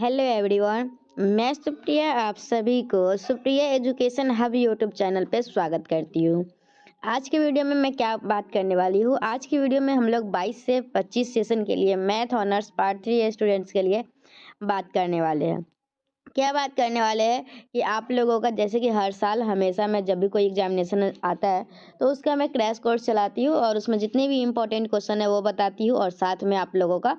Hello everyone. मैं सुप्रिया आप सभी को Supriya education hub YouTube channel पे स्वागत करती हूँ। आज के वीडियो में मैं क्या बात करने वाली हूँ, आज की वीडियो में हम लोग 22 से 25 सेशन के लिए मैथ ऑनर्स पार्ट 3 स्टूडेंट्स के लिए बात करने वाले हैं। क्या बात करने वाले हैं कि आप लोगों का जैसे कि हर साल हमेशा मैं जब भी कोई एग्जामिनेशन आता है तो उसका मैं क्रैश कोर्स चलाती हूँ और उसमें जितने भी इंपॉर्टेंट क्वेश्चन है वो बताती हूँ और साथ में आप लोगों का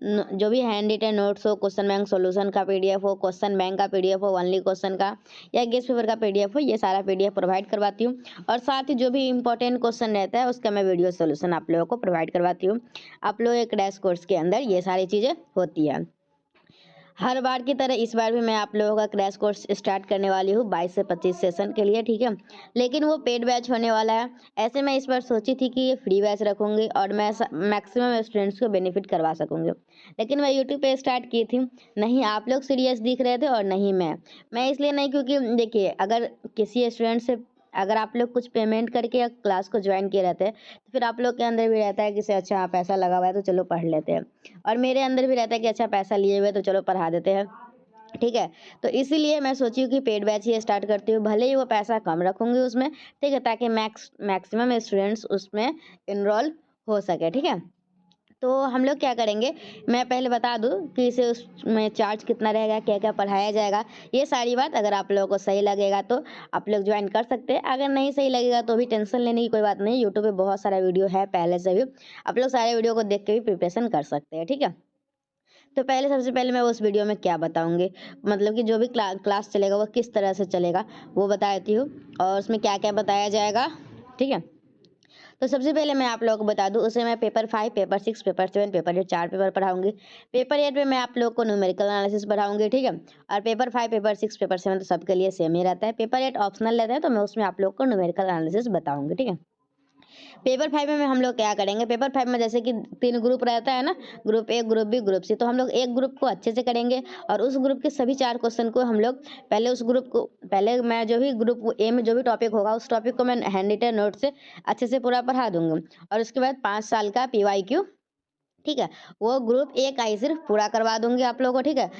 जो भी हैंड रिटन नोट्स हो, क्वेश्चन बैंक सॉल्यूशन का पीडीएफ हो, क्वेश्चन बैंक का पीडीएफ हो, ओनली क्वेश्चन का या गेस्ट पेपर का पीडीएफ हो, ये सारा पीडीएफ प्रोवाइड करवाती हूँ और साथ ही जो भी इंपॉर्टेंट क्वेश्चन रहता है उसका मैं वीडियो सोल्यूशन आप लोगों को प्रोवाइड करवाती हूँ। आप लोगों के क्रैश कोर्स के अंदर ये सारी चीज़ें होती है। हर बार की तरह इस बार भी मैं आप लोगों का क्रैश कोर्स स्टार्ट करने वाली हूँ 22 से 25 सेशन के लिए, ठीक है। लेकिन वो पेड बैच होने वाला है। ऐसे मैं इस बार सोची थी कि ये फ्री बैच रखूँगी और मैं मैक्सिमम स्टूडेंट्स को बेनिफिट करवा सकूँगी। लेकिन मैं यूट्यूब पे स्टार्ट की थी, नहीं आप लोग सीरियस दिख रहे थे और नहीं मैं इसलिए नहीं, क्योंकि देखिए अगर किसी स्टूडेंट से अगर आप लोग कुछ पेमेंट करके या क्लास को ज्वाइन किए रहते हैं तो फिर आप लोग के अंदर भी रहता है कि से अच्छा हाँ, पैसा लगा हुआ है तो चलो पढ़ लेते हैं। और मेरे अंदर भी रहता है कि अच्छा पैसा लिए हुए तो चलो पढ़ा देते हैं, ठीक है। तो इसीलिए मैं सोची हूँ कि पेड बैच ही स्टार्ट करती हूँ, भले ही वो पैसा कम रखूँगी उसमें, ठीक है, ताकि मैक्सिमम स्टूडेंट्स उसमें इनरोल हो सके, ठीक है। तो हम लोग क्या करेंगे, मैं पहले बता दूं कि इसे उसमें चार्ज कितना रहेगा, क्या क्या पढ़ाया जाएगा, ये सारी बात अगर आप लोगों को सही लगेगा तो आप लोग ज्वाइन कर सकते हैं। अगर नहीं सही लगेगा तो भी टेंशन लेने की कोई बात नहीं, यूट्यूब पे बहुत सारा वीडियो है पहले से भी, आप लोग सारे वीडियो को देख के भी प्रिपरेशन कर सकते हैं, ठीक है। तो पहले सबसे पहले मैं उस वीडियो में क्या बताऊंगी, मतलब कि जो भी क्लास चलेगा वो किस तरह से चलेगा वो बता देती हूँ और उसमें क्या क्या बताया जाएगा, ठीक है। तो सबसे पहले मैं आप लोगों को बता दूं, उसे मैं paper 5, paper 6, paper 7, paper 8 4 paper पढ़ाऊंगी। पेपर 8 में मैं आप लोगों को न्यूमेरिकल एनालिसिस पढ़ाऊंगी, ठीक है। और पेपर 5, पेपर 6, पेपर 7 तो सबके लिए सेम ही रहता है। पेपर 8 ऑप्शनल रहता है तो मैं उसमें आप लोगों को न्यूमेरिकल एनालिसिस बताऊंगी, ठीक है। पेपर 5 में हम लोग क्या करेंगे, पेपर 5 में जैसे कि 3 ग्रुप रहता है ना, group A, group B, group C. तो हम लोग एक ग्रुप को अच्छे से करेंगे और उस ग्रुप के सभी 4 क्वेश्चन को हम लोग पहले मैं जो भी ग्रुप ए में जो भी टॉपिक होगा उस टॉपिक को मैं हैंड रिटन नोट से अच्छे से पूरा पढ़ा दूंगी और उसके बाद 5 साल का पीवाईक्यू, ठीक है, वो ग्रुप ए का ही सिर्फ पूरा करवा दूंगी आप लोगों को, ठीक है।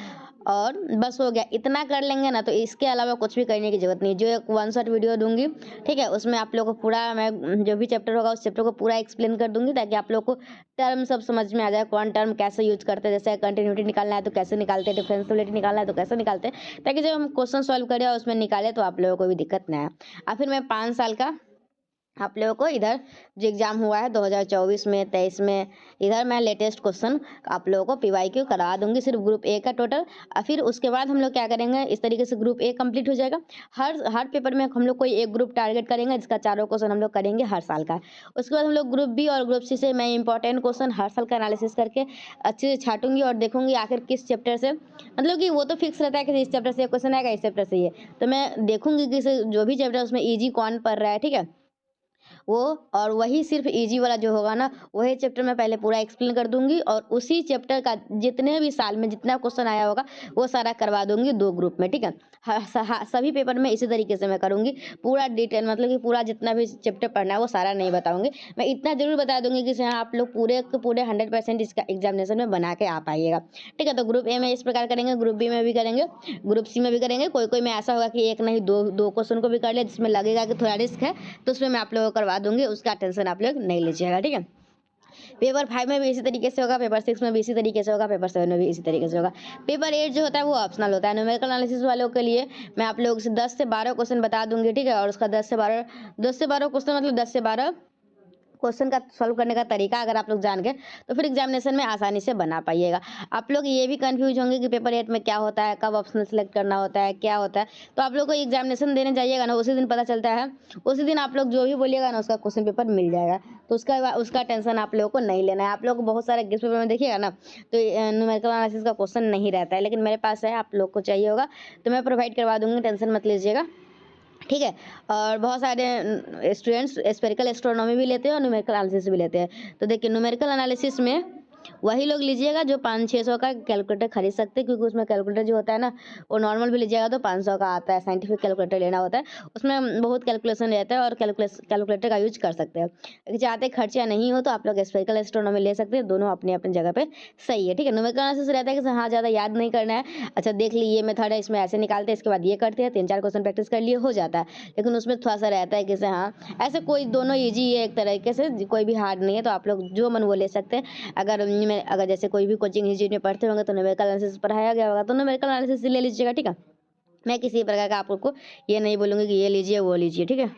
और बस हो गया, इतना कर लेंगे ना तो इसके अलावा कुछ भी करने की जरूरत नहीं। जो एक वन शॉट वीडियो दूंगी, ठीक है, उसमें आप लोगों को पूरा मैं जो भी चैप्टर होगा उस चैप्टर को पूरा एक्सप्लेन कर दूंगी ताकि आप लोग को टर्म सब समझ में आ जाए, कौन टर्म कैसे यूज करते हैं, जैसे कंटिन्यूटी निकालना है तो कैसे निकालते हैं, डिफरेंशिएबिलिटी निकालना है तो कैसे निकालते हैं, ताकि जब हम क्वेश्चन सॉल्व करें और उसमें निकाले तो आप लोगों को भी दिक्कत ना आए। और फिर मैं 5 साल का आप लोगों को इधर जो एग्जाम हुआ है 2024 में 23 में, इधर मैं लेटेस्ट क्वेश्चन आप लोगों को पीवाईक्यू करवा दूंगी, सिर्फ ग्रुप ए का टोटल। और फिर उसके बाद हम लोग क्या करेंगे, इस तरीके से ग्रुप ए कंप्लीट हो जाएगा। हर हर पेपर में हम लोग कोई एक ग्रुप टारगेट करेंगे जिसका चारों क्वेश्चन हम लोग करेंगे हर साल का। उसके बाद हम लोग ग्रुप बी और ग्रुप सी से मैं इंपॉर्टेंट क्वेश्चन हर साल का एनालिसिस करके अच्छे से छाटूंगी और देखूंगी आखिर किस चैप्टर से, मतलब कि वो तो फिक्स रहता है कि इस चैप्टर से क्वेश्चन आएगा, इस चैप्टर से ये, तो मैं देखूंगी कि जो भी चैप्टर उसमें ईजी कौन पढ़ रहा है, ठीक है, वो, और वही सिर्फ इजी वाला जो होगा ना वही चैप्टर मैं पहले पूरा एक्सप्लेन कर दूंगी और उसी चैप्टर का जितने भी साल में जितना क्वेश्चन आया होगा वो सारा करवा दूंगी 2 ग्रुप में, ठीक है। सभी पेपर में इसी तरीके से मैं करूंगी, पूरा डिटेल, मतलब कि पूरा जितना भी चैप्टर पढ़ना है वो सारा नहीं बताऊंगी, मैं इतना जरूर बता दूंगी कि हाँ आप लोग पूरे के पूरे 100% इसका एग्जामिनेशन में बना के आ पाइएगा, ठीक है। तो ग्रुप ए में इस प्रकार करेंगे, ग्रुप बी में भी करेंगे, ग्रुप सी में भी करेंगे। कोई कोई में ऐसा होगा कि एक नहीं दो क्वेश्चन को भी कर ले जिसमें लगेगा कि थोड़ा रिस्क है तो उसमें मैं आप लोगों को करवा दूंगी, उसका टेंशन आप लोग नहीं लीजिएगा, ठीक है। पेपर 5 में भी इसी तरीके से होगा, पेपर 6 में भी इसी तरीके से होगा, पेपर 7 में भी इसी तरीके से होगा। पेपर 8 जो होता है वो ऑप्शनल होता है। न्यूमेरिकल एनालिसिस वालों के लिए मैं आप लोगों से 10 से 12 क्वेश्चन बता दूंगी, ठीक है, और उसका 10 से 12 क्वेश्चन, मतलब 10 से 12 क्वेश्चन का सॉल्व करने का तरीका अगर आप लोग जान गए तो फिर एग्जामिनेशन में आसानी से बना पाइएगा। आप लोग ये भी कंफ्यूज होंगे कि पेपर 8 में क्या होता है, कब ऑप्शनल सेलेक्ट करना होता है, क्या होता है, तो आप लोग को एग्जामिनेशन देने जाइएगा ना उसी दिन पता चलता है, उसी दिन आप लोग जो भी बोलिएगा ना उसका क्वेश्चन पेपर मिल जाएगा, तो उसका टेंशन आप लोगों को नहीं लेना है। आप लोग को बहुत सारे गेस्ट पेपर में देखिएगा ना तो न्यूमेरिकल एनालिसिस का क्वेश्चन नहीं रहता है, लेकिन मेरे पास है, आप लोग को चाहिए होगा तो मैं प्रोवाइड करवा दूंगी, टेंशन मत लीजिएगा, ठीक है। और बहुत सारे स्टूडेंट्स स्पेरिकल एस्ट्रोनॉमी भी लेते हैं और न्यूमेरिकल एनालिसिस भी लेते हैं। तो देखिए न्यूमेरिकल एनालिसिस में वही लोग लीजिएगा जो 500-600 का कैलकुलेटर खरीद सकते हैं, क्योंकि उसमें कैलकुलेटर जो होता है ना वो नॉर्मल भी लीजिएगा तो 500 का आता है। साइंटिफिक कैलकुलेटर लेना होता है, उसमें बहुत कैलकुलेशन रहता है और कैलकुलेटर का यूज कर सकते हैं। अगर चाहते खर्चा नहीं हो तो आप लोग स्फेरिकल एस्ट्रोनॉमी ले सकते हैं, दोनों अपनी अपनी जगह पे सही है। ठीक है, न्यूमेरिकल एनालिसिस रहता है कि हाँ ज़्यादा याद नहीं करना है, अच्छा देख ली ये मेथड है, इसमें ऐसे निकालते हैं, इसके बाद ये करते हैं, 3-4 क्वेश्चन प्रैक्टिस कर लिए हो जाता है। लेकिन उसमें थोड़ा सा रहता है कि हाँ ऐसे कोई दोनों ईजी है एक तरीके से, कोई भी हार्ड नहीं है, तो आप लोग जो मन वो ले सकते हैं। अगर जैसे कोई भी कोचिंग इंस्टीट्यूट में पढ़ते होंगे तो न्यूमेरिकल एनालिसिस पढ़ाया गया होगा, तो न्यूमेरिकल एनालिसिस ले लीजिएगा। ठीक है, मैं किसी प्रकार का आपको ये नहीं बोलूँगी कि ये लीजिए वो लीजिए। ठीक है,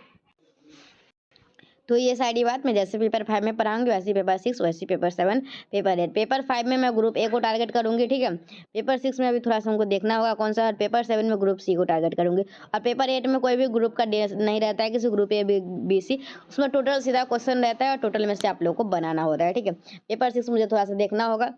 तो ये सारी बात मैं जैसे पेपर 5 में पढ़ाऊंगी वैसे पेपर 6, वैसे पेपर 7, पेपर 8। पेपर 5 में मैं ग्रुप ए को टारगेट करूंगी। ठीक है, पेपर 6 में अभी थोड़ा सा हमको देखना होगा कौन सा, और पेपर 7 में ग्रुप सी को टारगेट करूंगी। और पेपर 8 में कोई भी ग्रुप का नहीं रहता है, किसी ग्रुप ए बी सी, उसमें टोटल सीधा क्वेश्चन रहता है और टोटल में से आप लोग को बनाना होता है। ठीक है, पेपर 6 मुझे थोड़ा सा देखना होगा,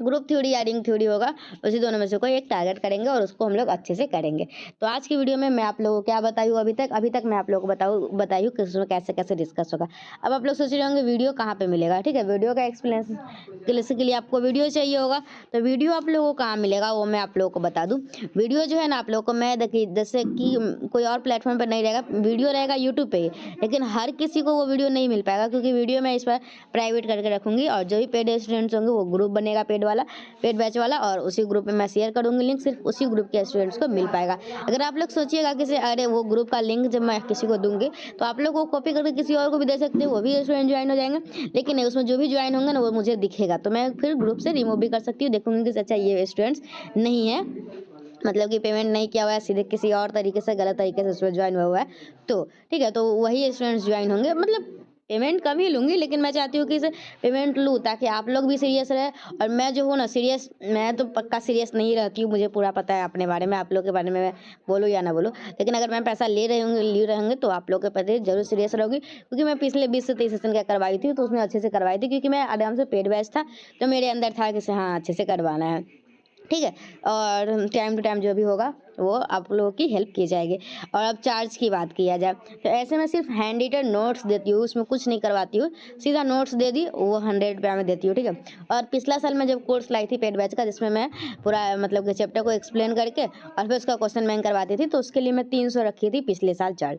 ग्रुप थ्योरी या रिंग थ्योरी होगा, उसी दोनों में से कोई एक टारगेट करेंगे और उसको हम लोग अच्छे से करेंगे। तो आज की वीडियो में मैं आप लोगों को क्या बताऊँ, अभी तक मैं आप लोगों को बताई कि उसमें कैसे कैसे डिस्कस होगा। अब आप लोग सोच रहे होंगे वीडियो कहाँ पे मिलेगा। ठीक है, वीडियो का एक्सप्लेनेशन के लिए आपको वीडियो चाहिए होगा, तो वीडियो आप लोगों को कहाँ मिलेगा वो मैं आप लोगों को बता दूँ। वीडियो जो है ना आप लोगों को मैं देखिए, जैसे कि कोई और प्लेटफॉर्म पर नहीं रहेगा, वीडियो रहेगा यूट्यूब पे ही, लेकिन हर किसी को वो वीडियो नहीं मिल पाएगा, क्योंकि वीडियो मैं इस पर प्राइवेट करके रखूँगी, और जो भी पेड स्टूडेंट्स होंगे वो ग्रुप बनेगा पेड बैच वाला, और उसी ग्रुप में मैं शेयर करूँगी लिंक, सिर्फ उसी ग्रुप के स्टूडेंट्स को मिल पाएगा। अगर आप लोग सोचिएगा कि अरे वो ग्रुप का लिंक जब मैं किसी को दूंगी तो आप लोग वो कॉपी करके किसी और को भी दे सकते हैं, वो भी स्टूडेंट ज्वाइन हो जाएंगे, लेकिन नहीं, उसमें जो भी ज्वाइन होंगे ना वो मुझे दिखेगा, तो मैं फिर ग्रुप से रिमूव भी कर सकती हूँ, देखूंगी कि अच्छा ये स्टूडेंट्स नहीं है, मतलब कि पेमेंट नहीं किया हुआ है, सीधे किसी और तरीके से गलत तरीके से उसमें ज्वाइन हुआ है, तो ठीक है, तो वही स्टूडेंट्स ज्वाइन होंगे। मतलब पेमेंट कम ही लूँगी, लेकिन मैं चाहती हूँ कि इसे पेमेंट लूँ ताकि आप लोग भी सीरियस रहे, और मैं जो हूँ ना सीरियस, मैं तो पक्का सीरियस नहीं रहती हूँ, मुझे पूरा पता है अपने बारे में, आप लोग के बारे में मैं बोलूँ या ना बोलूँ, लेकिन अगर मैं पैसा ले रहेंगे तो आप लोग के प्रति जरूर सीरियस रहूँगी, क्योंकि मैं पिछले 20 से 30 सेशन का करवाई थी, तो उसमें अच्छे से करवाई थी, क्योंकि मैं आराम से पेड बैच था, तो मेरे अंदर था कि हाँ अच्छे से करवाना है। ठीक है, और टाइम टू टाइम जो भी होगा वो आप लोगों की हेल्प की जाएगी। और अब चार्ज की बात किया जाए तो ऐसे मैं सिर्फ हैंड रिटन नोट्स देती हूँ, उसमें कुछ नहीं करवाती हूँ, सीधा नोट्स दे दी, वो 100 रुपया में देती हूँ। ठीक है, और पिछला साल मैं जब कोर्स लाई थी पेड बैच का, जिसमें मैं पूरा मतलब कि चैप्टर को एक्सप्लेन करके और फिर उसका क्वेश्चन बैंक करवाती थी, तो उसके लिए मैं 300 रखी थी पिछले साल चार्ज।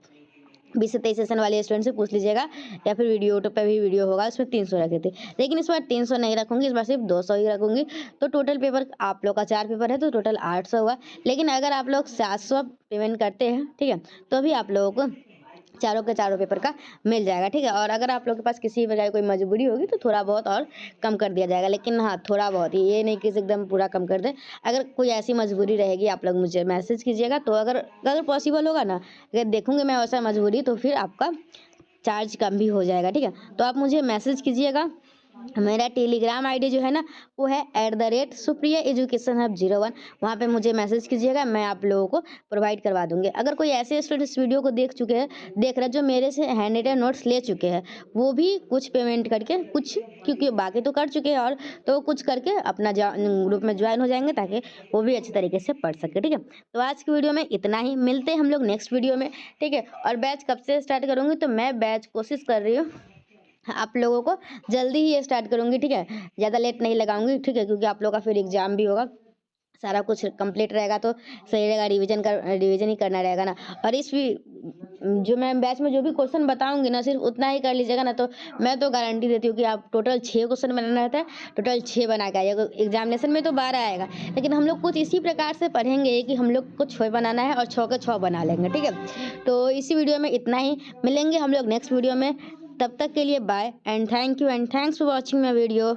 20 से 23 सेशन वाले स्टूडेंट से पूछ लीजिएगा, या फिर यूट्यूब पे भी वीडियो होगा, उसमें 300 रखे थे, लेकिन इस बार 300 नहीं रखूंगी, इस बार सिर्फ 200 ही रखूंगी। तो टोटल पेपर आप लोग का 4 पेपर है तो टोटल 800 हुआ, लेकिन अगर आप लोग 700 पेमेंट करते हैं, ठीक है, तो भी आप लोगों को चारों के चारों पेपर का मिल जाएगा। ठीक है, और अगर आप लोग के पास किसी वजह कोई मजबूरी होगी तो थोड़ा बहुत और कम कर दिया जाएगा, लेकिन हाँ थोड़ा बहुत ही, ये नहीं कि एकदम पूरा कम कर दे। अगर कोई ऐसी मजबूरी रहेगी आप लोग मुझे मैसेज कीजिएगा, तो अगर पॉसिबल होगा ना, अगर देखूंगी मैं वैसा मजबूरी, तो फिर आपका चार्ज कम भी हो जाएगा। ठीक है, तो आप मुझे मैसेज कीजिएगा। मेरा टेलीग्राम आईडी जो है ना वो है @सुप्रिया एजुकेशन हब 01, वहाँ पे मुझे मैसेज कीजिएगा, मैं आप लोगों को प्रोवाइड करवा दूंगी। अगर कोई ऐसे स्टूडेंट इस वीडियो को देख रहे जो मेरे से हैंड रिटन नोट्स ले चुके हैं, वो भी कुछ पेमेंट करके, कुछ क्योंकि बाकी तो कर चुके हैं, और तो कुछ करके अपना ग्रुप में ज्वाइन हो जाएंगे, ताकि वो भी अच्छे तरीके से पढ़ सके। ठीक है, तो आज की वीडियो में इतना ही, मिलते हैं हम लोग नेक्स्ट वीडियो में। ठीक है, और बैच कब से स्टार्ट करूँगी, तो मैं बैच कोशिश कर रही हूँ आप लोगों को जल्दी ही ये स्टार्ट करूंगी। ठीक है, ज़्यादा लेट नहीं लगाऊंगी। ठीक है, क्योंकि आप लोगों का फिर एग्जाम भी होगा, सारा कुछ कंप्लीट रहेगा तो सही रहेगा, रिवीजन ही करना रहेगा ना। और जो मैं बैच में जो भी क्वेश्चन बताऊंगी ना, सिर्फ उतना ही कर लीजिएगा ना, तो मैं तो गारंटी देती हूँ कि आप टोटल 6 क्वेश्चन बनाना रहता है, टोटल 6 बना के आइएगा। एग्जामिनेशन में तो 12 आएगा, लेकिन हम लोग कुछ इसी प्रकार से पढ़ेंगे कि हम लोग को 6 बनाना है और 6 के 6 बना लेंगे। ठीक है, तो इसी वीडियो में इतना ही, मिलेंगे हम लोग नेक्स्ट वीडियो में, तब तक के लिए bye and thank you and thanks for watching my video.